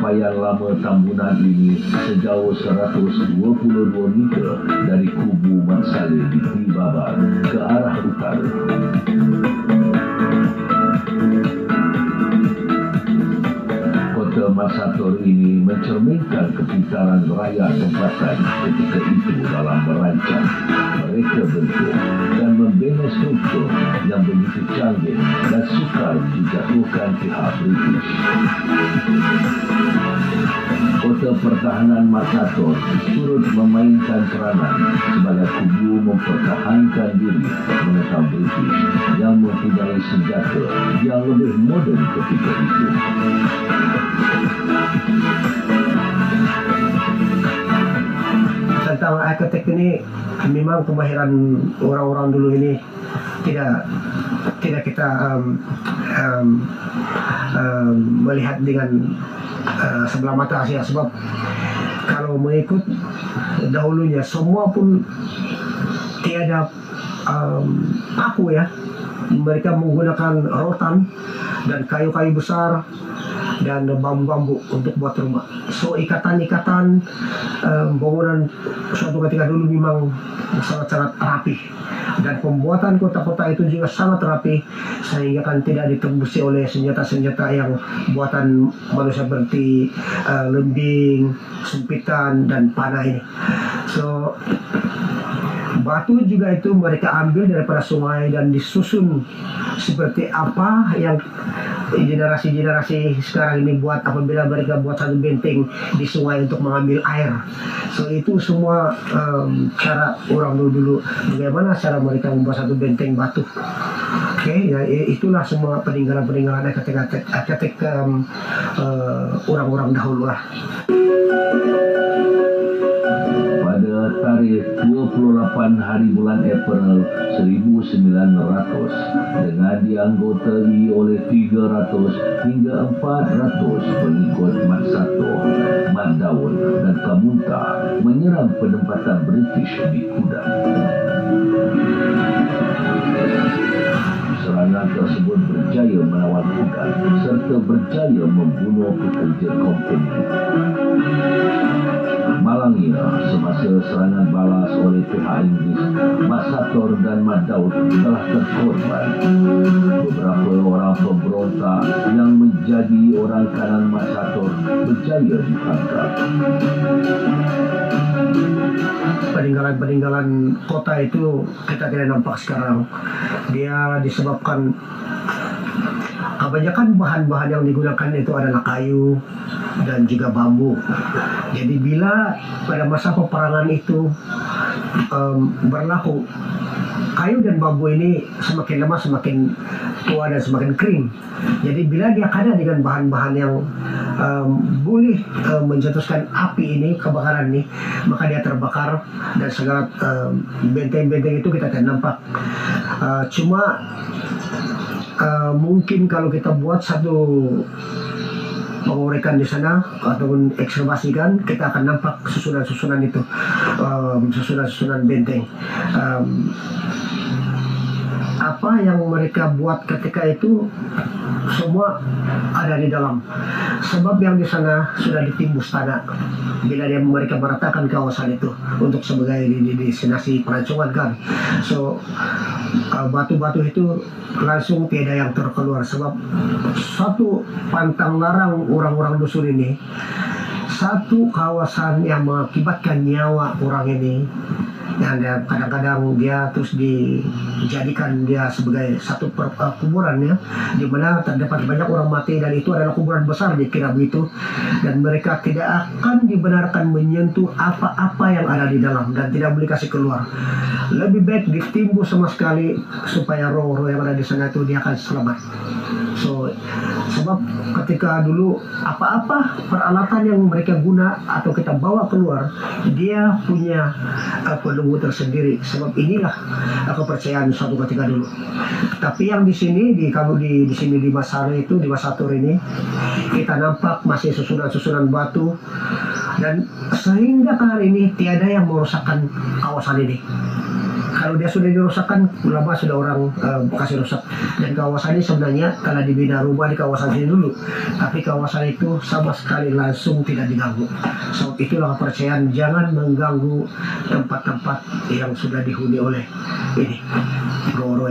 rangkaian lama Tambunan ini sejauh 122 meter dari kubu Mat Saleh di Tibabar ke arah utara. Kota Masator ini mencerminkan kepintaran rakyat tempatan ketika itu dalam merancang, mereka bentuk dan membina struktur yang begitu canggih dan sukar dijatuhkan pihak British. Kota pertahanan Masator turut memainkan peranan sebagai kubu mempertahankan diri menentang British yang mempunyai senjata yang lebih moden ketika itu. Tentang arsitek ini, memang kemahiran orang-orang dulu ini tidak kita melihat dengan sebelah mata saja, sebab kalau mengikut dahulunya semua pun tiada paku ya, mereka menggunakan rotan dan kayu-kayu besar dan bambu-bambu untuk buat rumah. So ikatan-ikatan bangunan suatu ketika dulu memang sangat-sangat rapi, dan pembuatan kota-kota itu juga sangat rapi sehingga kan tidak ditembusi oleh senjata-senjata yang buatan manusia seperti lembing, sempitan dan panah ini. So batu juga itu mereka ambil daripada sungai dan disusun seperti apa yang generasi-generasi sekarang ini buat apabila mereka buat satu benteng di sungai untuk mengambil air. So itu semua cara orang dulu bagaimana cara mereka membuat satu benteng batu. Oke, ya itulah semua peninggalan-peninggalan arsitek orang-orang dahulu lah. Tarikh 28 hari bulan April 1900 dengan dianggotai oleh 300 hingga 400 pengikut Mat Sato, Mat Daud dan Kamunta menyerang penempatan British di Kuda. Serangan tersebut berjaya melawan Kuda serta berjaya membunuh pekerja company. Malangnya, semasa serangan balas oleh pihak Inggris, Mat Sator dan Mat Daud telah terkorban. Beberapa orang pemberontak yang menjadi orang kanan Mat Sator berjaya ditangkap. Peninggalan-peninggalan kota itu kita tidak nampak sekarang. Dia disebabkan kebanyakan bahan-bahan yang digunakan itu adalah kayu dan juga bambu. Jadi bila pada masa peperangan itu berlaku, kayu dan bambu ini semakin lama semakin tua dan semakin kering. Jadi bila dia kena dengan bahan-bahan yang boleh mencetuskan api ini, kebakaran ini, maka dia terbakar dan segala benteng-benteng itu kita tidak nampak. Cuma mungkin kalau kita buat satu pengorekan di sana ataupun ekskavasikan, kita akan nampak susunan-susunan itu, susunan-susunan benteng. Apa yang mereka buat ketika itu semua ada di dalam, sebab yang di sana sudah ditimbus tanah bila mereka meratakan kawasan itu untuk sebagai destinasi pelancongan kan. So batu-batu itu langsung tiada yang terkeluar, sebab satu pantang larang orang-orang dusun ini, satu kawasan yang mengakibatkan nyawa orang ini, yang kadang-kadang dia terus dijadikan dia sebagai satu kuburan ya, di mana terdapat banyak orang mati, dan itu adalah kuburan besar dikira begitu, dan mereka tidak akan dibenarkan menyentuh apa-apa yang ada di dalam dan tidak boleh kasih keluar. Lebih baik ditimbus sama sekali supaya roh-roh yang ada di sana itu dia akan selamat. So sebab ketika dulu apa-apa peralatan yang mereka guna atau kita bawa keluar, dia punya penunggu tersendiri. Sebab inilah kepercayaan suatu ketika dulu. Tapi yang di sini kalau di sini di Masare itu, di Masator ini, kita nampak masih susunan-susunan batu, dan sehingga hari ini tiada yang merusakkan kawasan ini. Kalau dia sudah dirusakkan, ulama sudah orang kasih rusak. Dan kawasan ini sebenarnya telah dibina rumah di kawasan sini dulu, tapi kawasan itu sama sekali langsung tidak diganggu. Sebab itulah kepercayaan jangan mengganggu tempat-tempat yang sudah dihuni oleh ini Roro.